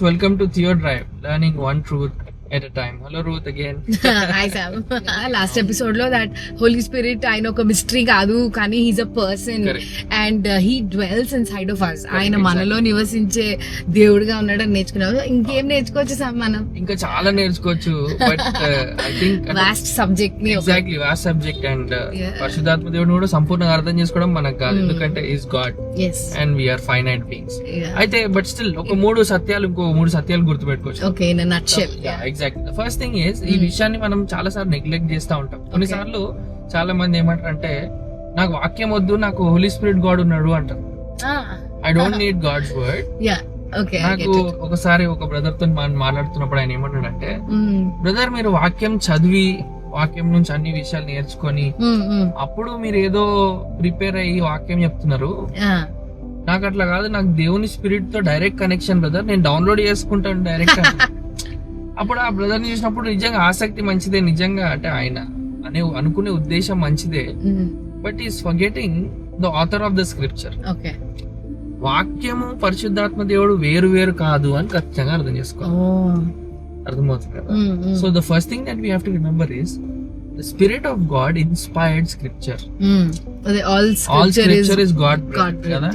welcome to Theo Drive, learning one truth at a time. Hello Ruth again. Hi Sam. Last episode lo that Holy Spirit ఆయన ఒక mystery కాదు కానీ he's a person and he dwells inside of us. ఆయన మనలో నివసించే దేవుడిగా ఉన్నాడని నేర్చుకున్నాం. ఇంకేం నేర్చుకోవచ్చు సార్ మనం? ఇంకా చాలా నేర్చుకోవచ్చు, but I think vast subject ని ఎగ్జాక్ట్లీ వాస్ట్ సబ్జెక్ట్ అండ్ పరిశుద్ధాత్మ దేవుడిని కూడా సంపూర్ణంగా అర్థం చేసుకోవడం మనకు కాదు, ఎందుకంటే is God and we are finite beings. అయితే బట్ స్టిల్ ఇంకో మూడు సత్యాలు గుర్తుపెట్టుకోవచ్చు. Okay, in a nutshell. Exactly. First thing is ఈ విషయాన్ని మనం చాలా సార్లు నెగ్లెక్ట్ చేస్తూ ఉంటాం. కొన్నిసార్లు చాలా మంది ఏమంటారంటే నాకు వాక్యం వద్దు, నాకు హోలీ స్పిరిట్ గాడ్ ఉన్నాడు అంటారు. I don't need God's word. నాకు ఒకసారి ఒక బ్రదర్ తో మాట్లాడుతున్నప్పుడు ఆయన ఏమన్నాడంటే, బ్రదర్ మీరు వాక్యం చదివి వాక్యం నుంచి అన్ని విషయాలు నేర్చుకొని అప్పుడు మీరు ఏదో ప్రిపేర్ అయ్యి వాక్యం చెప్తున్నారు. నాకు అట్లా కాదు, నాకు దేవుని స్పిరిట్ తో డైరెక్ట్ కనెక్షన్ బ్రదర్, నేను డౌన్లోడ్ చేసుకుంటాను డైరెక్ట్. అప్పుడు ఆ బ్రదర్ చూసినప్పుడు నిజంగా ఆసక్తి మంచిదే, నిజంగా అంటే ఆయన అనుకునే ఉద్దేశం మంచిదే, but is forgetting the author of the scripture. వాక్యము పరిశుద్ధాత్మ దేవుడు వేరు వేరు కాదు అని ఖచ్చితంగా అర్థం చేసుకోవాలి. అర్థమవుతుంది కదా? So the first thing that we have to remember is the spirit of God inspired scripture. All scripture is God కదా.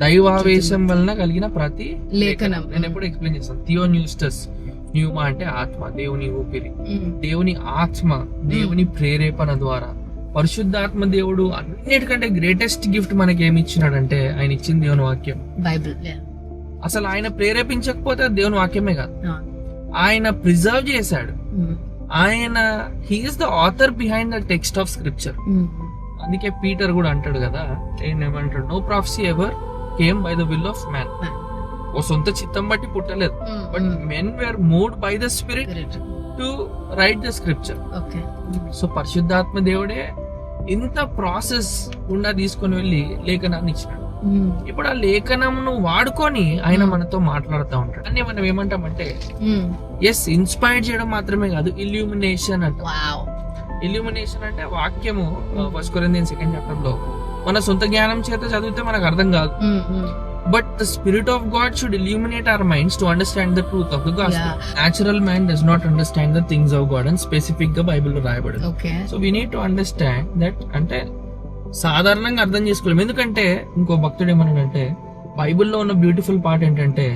దైవావేశం వలన కలిగిన ప్రతి లేఖనం. నేను ఎప్పుడు ఎక్స్ప్లెయిన్ చేస్తాను. థియోన్యూస్టస్, న్యూమా అంటే ఆత్మ, దేవుని ఊపిరి, దేవుని ఆత్మ, దేవుని ప్రేరేపణ ద్వారా పరిశుద్ధాత్మ దేవుడు అన్నిటికంటే గ్రేటెస్ట్ గిఫ్ట్ మనకి ఏమి ఇచ్చినాడంటే ఆయన ఇచ్చిన దేవుని వాక్యం, బైబిల్. అసలు ఆయన ప్రేరేపించకపోతే దేవుని వాక్యమే కాదు, ఆయన ప్రిజర్వ్ చేశాడు. ఆయన he is the author behind the text of scripture. అందుకే పీటర్ కూడా అంటాడు కదా, ఏమంటాడు, no prophecy ever came by the will of man. ఓ సొంత చిత్తం బట్టి పుట్టలేదు, but men were moved by the spirit to write the scripture. So పరిశుద్ధాత్మ దేవుడే ఇంత ప్రాసెస్ గుండా తీసుకొని వెళ్ళి లేఖనాన్ని ఇచ్చినాడు. ఇప్పుడు ఆ లేఖనంను వాడుకొని ఆయన మనతో మాట్లాడుతూ ఉంటాడు. అన్ని మనం ఏమంటామంటే ఇన్స్పైర్ చేయడం మాత్రమే కాదు, ఇల్యూమినేషన్ అంట. ఇల్యూమినేషన్ అంటే వాక్యము 1 Corinthians 2nd chapter లో మన సొంత జ్ఞానం చేత చదివితే మనకు అర్థం కాదు, but the spirit of God should illuminate our minds to understand the truth of the gospel. Natural man does not understand the things of God, and specific గా బైబిల్ లో రాయబడింది. So we need to understand that. అంటే సాధారణంగా అర్థం చేసుకోలేము, ఎందుకంటే ఇంకో భక్తుడు ఏమన్నాడంటే బైబిల్లో ఉన్న బ్యూటిఫుల్ పార్ట్ ఏంటంటే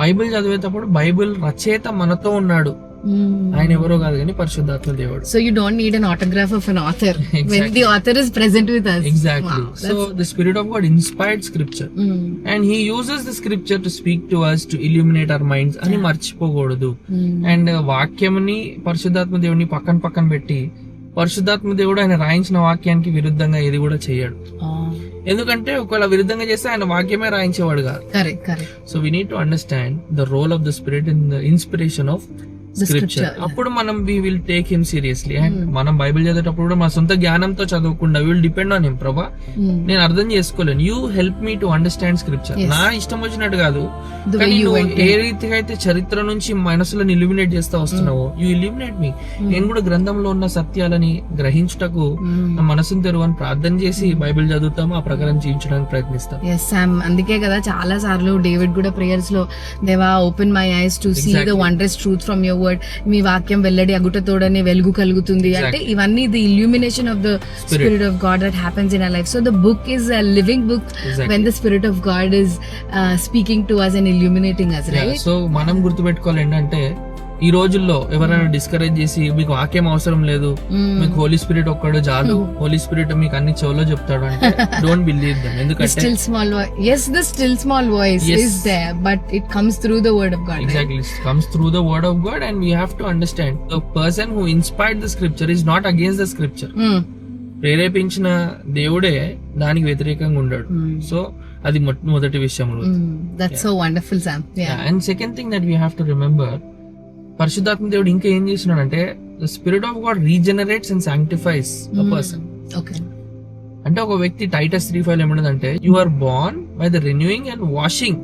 బైబిల్ చదివేటప్పుడు బైబిల్ రచయిత మనతో ఉన్నాడు, ఆయన ఎవరో కాదు కానీ పరిశుద్ధాత్మ దేవుడు. So you don't need an autograph of an author when the author is present with us. Exactly. So the spirit of God inspired scripture and he uses the scripture to speak to us, to illuminate our minds అని మర్చిపోకూడదు. And వాక్యంని పరిశుద్ధాత్మ దేవుడిని పక్కన పెట్టి పరిశుద్ధాత్మ దేవుడు ఆయన రాయించిన వాక్యానికి విరుద్ధంగా ఏది కూడా చేయడు. ఎందుకంటే ఒకవేళ విరుద్ధంగా చేస్తే ఆయన వాక్యమే రాయించేవాడు కాదు. So we need to understand the role of the spirit in the inspiration of scripture. అప్పుడు మనం we will take him seriously. And మనం బైబిల్ చదివేటప్పుడు కూడా మన సొంత జ్ఞానంతో చదవకుండా విల్ డిపెండ్ ఆన్ హిమ్. ప్రభా నేను అర్థం చేసుకోలేను, you help me to understand scripture. నా ఇష్టం వచ్చినట్టు కాదు, కానీ నువ్వు ఏ రీతిగా అయితే చరిత్ర నుంచి మనసులో ఇల్యూమినేట్ చేస్తా వస్తున్నావో యూ ఇల్యూమినేట్ మీ. నేను కూడా గ్రంథంలో ఉన్న సత్యాలని గ్రహించుటకు నా మనసును తెరువని ప్రార్థన చేసి బైబిల్ చదువుతాము, ఆ ప్రకారం జీవించడానికి ప్రయత్నిస్తాం. అందుకే కదా చాలా సార్లు డేవిడ్ కూడా ప్రేయర్స్ లో, దేవా open my eyes to see the wondrous truth from your word, మీ వాక్యం వెల్లడి అగుటతోడనే వెలుగు కలుగుతుంది అంటే ఇవన్నీ the illumination of the spirit of God that happens in our life. So the book is a living book when the spirit of God is speaking to us and illuminating us, right? So మనం గుర్తుపెట్టుకోవాలి ఏంటంటే ఈ రోజుల్లో ఎవరైనా discourage చేసి మీకు వాక్యం అవసరం లేదు, మీకు హోలీ స్పిరిట్ ఒక్కడు చాలు, హోలీ స్పిరిట్ మీకు అన్ని చెవులో చెప్తాడు అంటే డోంట్ బిలీవ్ దెం. ఎందుకంటే the still small voice is there, but it comes through the word of God. Exactly, it comes through the word of God, and we have to understand the person who inspired the scripture is not against the scripture. ప్రేరేపించిన దేవుడే దానికి వ్యతిరేకంగా ఉండడు. So అది మొదటి విషయం. That's so wonderful, Sam. And second thing that we have to remember, పరిశుద్ధాత్మ దేవుడు ఇంకా ఏం చేస్తున్నాడంటే the spirit of God regenerates and sanctifies a person. అంటే ఒక వ్యక్తి Titus 3:5 ఏమన్నదంటే you are born by the renewing and washing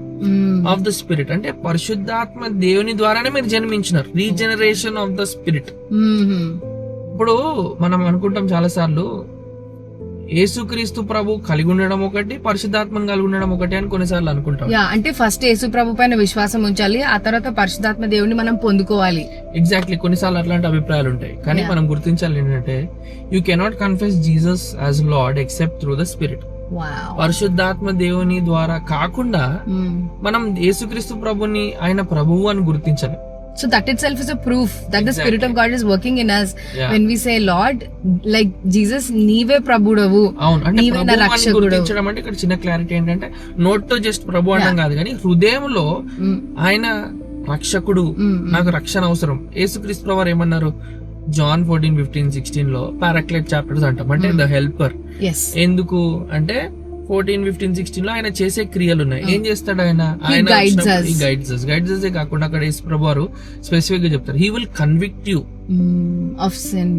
of the spirit. అంటే పరిశుద్ధాత్మ దేవుని ద్వారానే మీరు జన్మించినారు, రీజనరేషన్ ఆఫ్ ద స్పిరిట్. ఇప్పుడు మనం అనుకుంటాం చాలా సార్లు యేసుక్రీస్తు ప్రభు కలిగి ఉండడం ఒకటి, పరిశుద్ధాత్మను కలిగి ఉండడం ఒకటి అని కొన్నిసార్లు అనుకుంటాం. అంటే ఫస్ట్ యేసు ప్రభు పైన విశ్వాసం ఉంచాలి, ఆ తర్వాత పరిశుద్ధాత్మ దేవుని మనం పొందుకోవాలి. ఎగ్జాక్ట్లీ, కొన్నిసార్లు అట్లాంటి అభిప్రాయాలు ఉంటాయి. కానీ మనం గుర్తించాలి ఏంటంటే, you cannot confess Jesus as lord except through the spirit. పరిశుద్ధాత్మ దేవుని ద్వారా కాకుండా మనం యేసుక్రీస్తు ప్రభుని ఆయన ప్రభువు అని గుర్తించాలి. So that itself is a proof that the Spirit of God is working in us. When we say Lord, like Jesus, నీవే ప్రభుడవు, నీవే నా రక్షకుడు. గుర్తించడం అంటే ఇక్కడ చిన్న క్లారిటీ ఏంటంటే, నోట్ తో జస్ట్ ప్రభు అనడం కాదు, కానీ హృదయంలో ఆయన రక్షకుడు, నాకు రక్షణ అవసరం. యేసుక్రీస్తు వారు ఏమన్నారు? జాన్ 14:15-16 లో పారాక్లెట్ చాప్టర్స్ అంటాం, అంటే ద హెల్పర్. ఎందుకు అంటే 14-15-16 లో ఆయన చేసే క్రియలు ఉన్నాయి. ఏం చేస్తాడు ఆయన? గైడ్స్ కాకుండా అక్కడ యేసు ప్రభు వారు స్పెసిఫిక్ గా చెప్తారు, he will convict you of sin,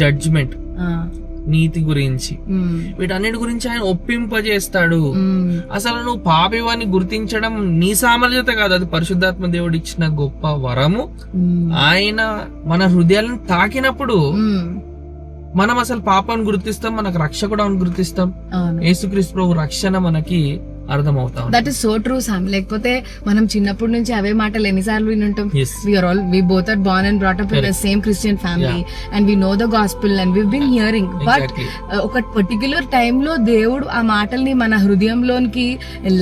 judgment, నీతి గురించి, వీటన్నిటి గురించి ఆయన ఒప్పింపజేస్తాడు. అసలు నువ్వు పాపివాన్ని గుర్తించడం నీ సామర్థ్యత కాదు, అది పరిశుద్ధాత్మ దేవుడు ఇచ్చిన గొప్ప వరము. ఆయన మన హృదయాలను తాకినప్పుడు మనం అసలు పాపాన్ని గుర్తిస్తాం, మనకు రక్షకుడు అని గుర్తిస్తాం. యేసుక్రీస్తు ప్రభు రక్షణ మనకి అర్థమవుతాం. That is so true Sam. లేకపోతే మనం చిన్నప్పటి నుంచి అవే మాటలు ఎన్నిసార్లు వినుంటాం. We both are born and brought up in the same Christian family and we know the gospel and we've been hearing. But ఒక పర్టిక్యులర్ టైమ్ లో దేవుడు ఆ మాటల్ని మన హృదయంలోనికి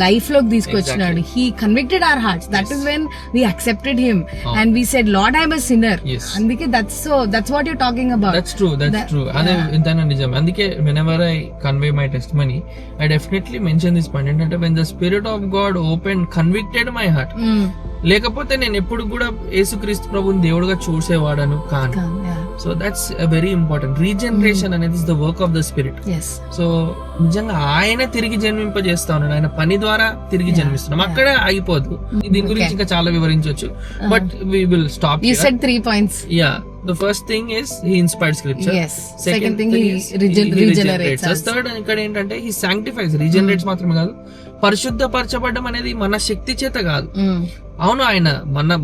లైఫ్ లోకి తీసుకొచ్చినాడు. He convicted our hearts. That is when we accepted him and we said, Lord, I am a sinner. అందుకే that's what you're talking about. That's true. అదే ఇంతైనా నిజం. అందుకే whenever I convey my testimony, I definitely mention this point. When the Spirit of God convicted my heart. లేకపోతే నేను ఎప్పుడు కూడా యేసుక్రీస్తు ప్రభుని దేవుడుగా చూసేవాడను కాను. So that's very important. Regeneration అనేది is the work of the spirit. So నిజంగా ఆయన తిరిగి జన్మింపజేస్తా ఉన్నాడు, ఆయన పని ద్వారా తిరిగి జన్మిస్తున్నాం. అక్కడే ఆగిపోదు, దీని గురించి ఇంకా చాలా వివరించవచ్చు, but we will stop. You said 3 points. Yeah. The first thing is he inspired scripture. Yes. Second thing he regenerates us. Third ఇక్కడ ఏంటంటే he sanctifies. Regenerates మాత్రమే కాదు, పరిశుద్ధపరచబడడం అనేది మన శక్తి చేత కాదు. అవును, ఆయన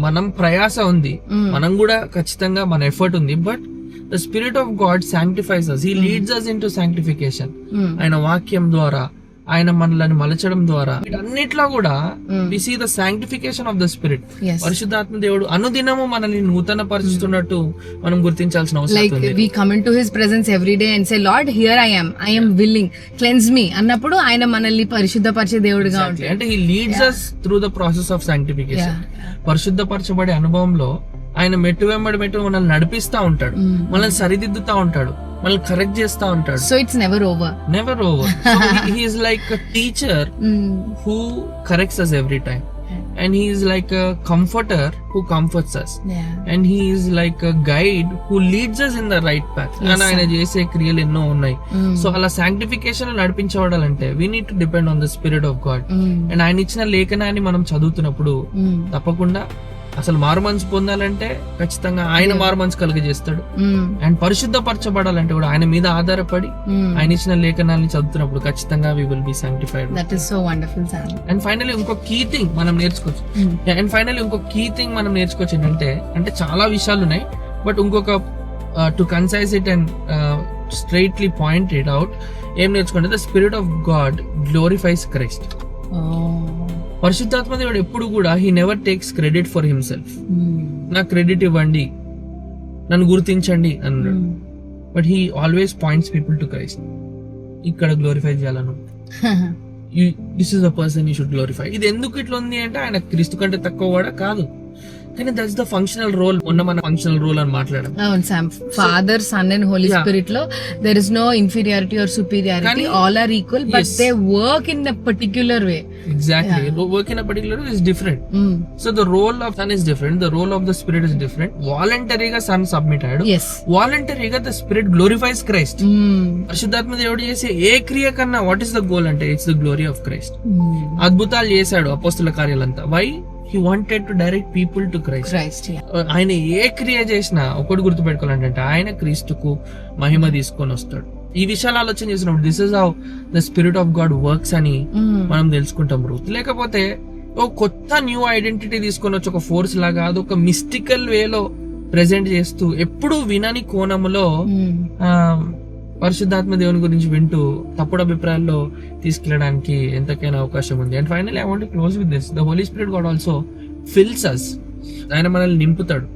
మనం ప్రయాస ఉంది, మనం కూడా ఖచ్చితంగా మన ఎఫర్ట్ ఉంది, but the spirit of God sanctifies us. He leads us into sanctification. ఆయన వాక్యం ద్వారా, ఆయన మనల్ని మలచడం ద్వారా, వీటన్నిట్లో కూడా we see the sanctification of the spirit. పరిశుద్ధాత్మ దేవుడు అనుదినము మనల్ని నూతన పరుస్తున్నట్టు మనం గుర్తించాల్సిన అవసరం ఉంది. We come into his presence every day and say, Lord, here I am willing, cleanse me అన్నప్పుడు ఆయన మనల్ని పరిశుద్ధపరిచే దేవుడుగా ఉంటాడు. అంటే he leads us through the process of sanctification. పరిశుద్ధపరచబడే అనుభవంలో ఆయన మెట్టు వెంబడి మెట్టు మనల్ని నడిపిస్తా ఉంటాడు, మనల్ని సరిదిద్దుతా ఉంటాడు, మనల్ని కరెక్ట్ చేస్తా ఉంటాడు. So it's never over. He is like a teacher who corrects us every time, and he is like a comforter who comforts us, and he is like a guide who leads us in the right path. And ఆయన చేసే క్రియలు ఎన్నో ఉన్నాయి. So అలా sanctification నడిపించబడాలంటే we need to depend on the spirit of God. And ఆయన ఇచ్చిన లేఖనాన్ని మనం చదువుతున్నప్పుడు తప్పకుండా అసలు మారు మనసు పొందాలంటే ఖచ్చితంగా ఆయన మారు మనసు కలిగజేస్తాడు. అండ్ పరిశుద్ధపరచబడాలంటే కూడా ఆయన మీద ఆధారపడి ఆయన ఇచ్చిన లేఖనాన్ని చదువుతున్నప్పుడు ఖచ్చితంగా we will be sanctified. That is so wonderful, sir. And finally ఇంకో కీ థింగ్ మనం నేర్చుకోవచ్చు. ఏంటంటే చాలా విషయాలు ఉన్నాయి, బట్ ఇంకొక to concise it and straightly point it out, ఏం నేర్చుకుంటే the spirit of God glorifies Christ. పరిశుద్ధాత్మ దేవుడు ఎప్పుడు కూడా he never takes credit for himself. నాకు క్రెడిట్ ఇవ్వండి, నన్ను గుర్తించండి అన్నాడు, but he always points people to Christ. ఇక్కడ గ్లోరిఫై చేయాలను, this is the person you should glorify. ఇది ఎందుకు ఇట్లా ఉంది అంటే ఆయన క్రీస్తు కంటే తక్కువ వాడా కాదు, కానీ దట్స్ ద ఫంక్షనల్ రోల్. మన ఫంక్షనల్ రోల్ అని మాట్లాడడం. అవును Sam, father, son and holy spirit లో there is no inferiority or superiority, all are equal, but they work in a particular way. Exactly. Work in a particular way is different. So the role of son is different, the role of the spirit is different. Voluntary ga son submitted. Voluntary ga the spirit glorifies Christ. పరిశుద్ధాత్మ దేవుడు చేసే ఏ క్రియ కన్నా what is the goal అంటే it's the glory of Christ. అద్భుతాలు చేశాడు అపోస్తుల కార్యాలంతా. Why? He wanted to direct people to Christ. ఆయన ఏ క్రియ చేసినా ఒకటి గుర్తుపెట్టుకోవాలంటే ఆయన క్రీస్తుకు మహిమ తీసుకొని వస్తాడు. ఈ విషయాలు ఆలోచన చేసినప్పుడు this is how the spirit of God works అని మనం తెలుసుకుంటాం. రూత్ లేకపోతే ఒక కొత్త న్యూ ఐడెంటిటీ తీసుకొని వచ్చి ఒక ఫోర్స్ లాగా అదొక మిస్టికల్ వేలో ప్రెజెంట్ చేస్తూ ఎప్పుడు వినని కోణములో పరిశుద్ధాత్మ దేవుని గురించి వింటూ తప్పుడు అభిప్రాయాల్లో తీసుకెళ్ళడానికి ఎంతకైనా అవకాశం ఉంది. And finally I want to close with this, the holy spirit God also fills us. ఆయన మనల్ని నింపుతాడు.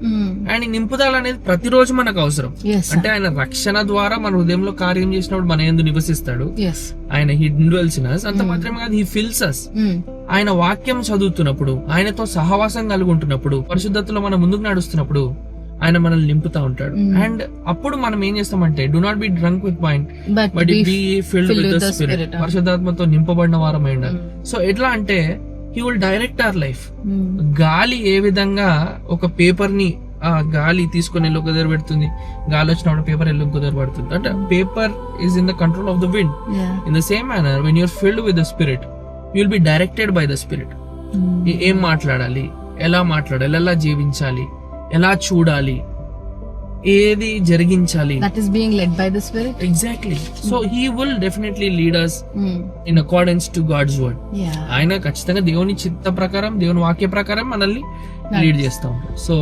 అండ్ ఈ నింపుదల అనేది ప్రతిరోజు మనకు అవసరం. అంటే ఆయన రక్షణ ద్వారా మన హృదయంలో కార్యం చేసినప్పుడు మన యందు నివసిస్తాడు. ఆయన హి ఇండ్వెల్స్ ఇన్ us. అంత మాత్రమే కాదు, హి ఫిల్స్ us. ఆయన వాక్యం చదువుతున్నప్పుడు, ఆయనతో సహవాసం కలుగుంటున్నప్పుడు, పరిశుద్ధతలో మనం ముందుకు నడుస్తున్నప్పుడు ఆయన మనల్ని నింపుతా ఉంటాడు. అండ్ అప్పుడు మనం ఏం చేస్తామంటే, do not be drunk with wine but be filled with the spirit. పరిశుద్ధాత్మతో నింపబడిన వారమై ఉండాలి. సో ఎట్లా అంటే he will direct our life. గాలి ఏ విధంగా ఒక పేపర్ ని గాలి తీసుకొని ఎల్లు కుదర పెడుతుంది, గాలి వచ్చినప్పుడు పేపర్ ఎల్లు కుదర పడుతుంది, అంటే paper is in the control of the wind. In the same manner when you're filled with the spirit, you will be directed by the spirit. ఏం మాట్లాడాలి, ఎలా మాట్లాడాలి, ఎలా జీవించాలి, ఎలా చూడాలి, ఏది జరిగించాలి. That is being led by the Spirit. Exactly. So he will definitely lead us in accordance to God's word. ఆయన ఖచ్చితంగా దేవుని చిత్త ప్రకారం, దేవుని వాక్య ప్రకారం మనల్ని లీడ్ చేస్తాం. సో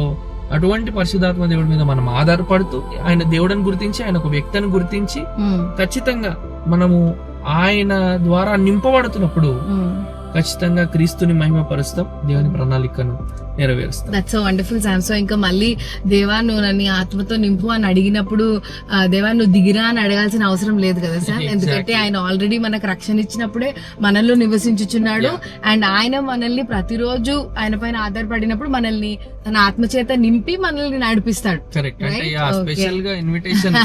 అటువంటి పరిశుద్ధాత్మ దేవుడి మీద మనం ఆధారపడుతూ, ఆయన దేవుడిని గుర్తించి, ఆయన ఒక వ్యక్తిని గుర్తించి, ఖచ్చితంగా మనము ఆయన ద్వారా నింపబడుతున్నప్పుడు ఖచ్చితంగా క్రీస్తుని మహిమపరుస్తాం, దేవుని ప్రణాళికను నెరవేరుస్తాం. That's so wonderful Sam. So ఇంకా మళ్ళీ దేవా నువ్వు నన్ను ఆత్మతో నింపు అని అడిగినప్పుడు దేవా నువ్వు దిగిరా అని అడగాల్సిన అవసరం లేదు కదా సార్. ఎందుకంటే ఆయన ఆల్రెడీ మనకు రక్షణ ఇచ్చినప్పుడే మనల్లో నివసించుచున్నాడు. అండ్ ఆయన మనల్ని ప్రతిరోజు ఆయన పైన ఆధారపడినప్పుడు మనల్ని తన ఆత్మచేత నింపి మనల్ని నడిపిస్తాడు. కరెక్ట్. అంటే స్పెషల్ గా ఇన్విటేషన్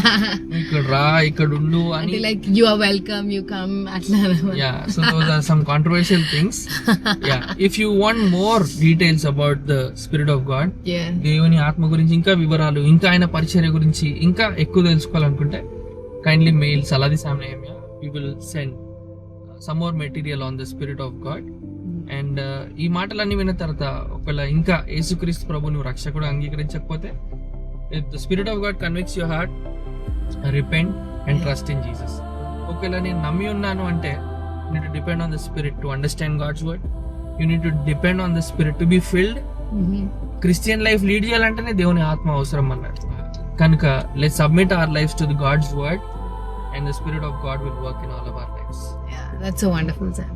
ఇక్కడ రా, ఇక్కడ ఉండు అని, like you are welcome, you come అట్లా. So those are some controversial things. If you want more details about the spirit of God, దేవుని ఆత్మ గురించి ఇంకా వివరాలు, ఇంకా ఆయన పరిచర్య గురించి ఇంకా ఎక్కువ తెలుసుకోవాలనుకుంటే kindly mail Saladi Sam Nehemiah. We will send some more material on the spirit of God. And ఈ మాటలన్నీ విన్న తర్వాత ఒకవేళ ఇంకా యేసుక్రీస్తు ప్రభు నువ్వు రక్షకుడు అంగీకరించకపోతే, if the spirit of God convicts your heart, repent and trust in Jesus. ఒకవేళ నేను నమ్మి ఉన్నాను అంటే, you need to depend on the spirit to understand God's word. You need to depend on the spirit to be filled. Christian life lead చేయాలంటేనే దేవుని ఆత్మ అవసరం అన్నాడు. కనుక let's submit our lives to the God's word and the spirit of God will work in all of our lives. Yeah, that's so wonderful, Sam.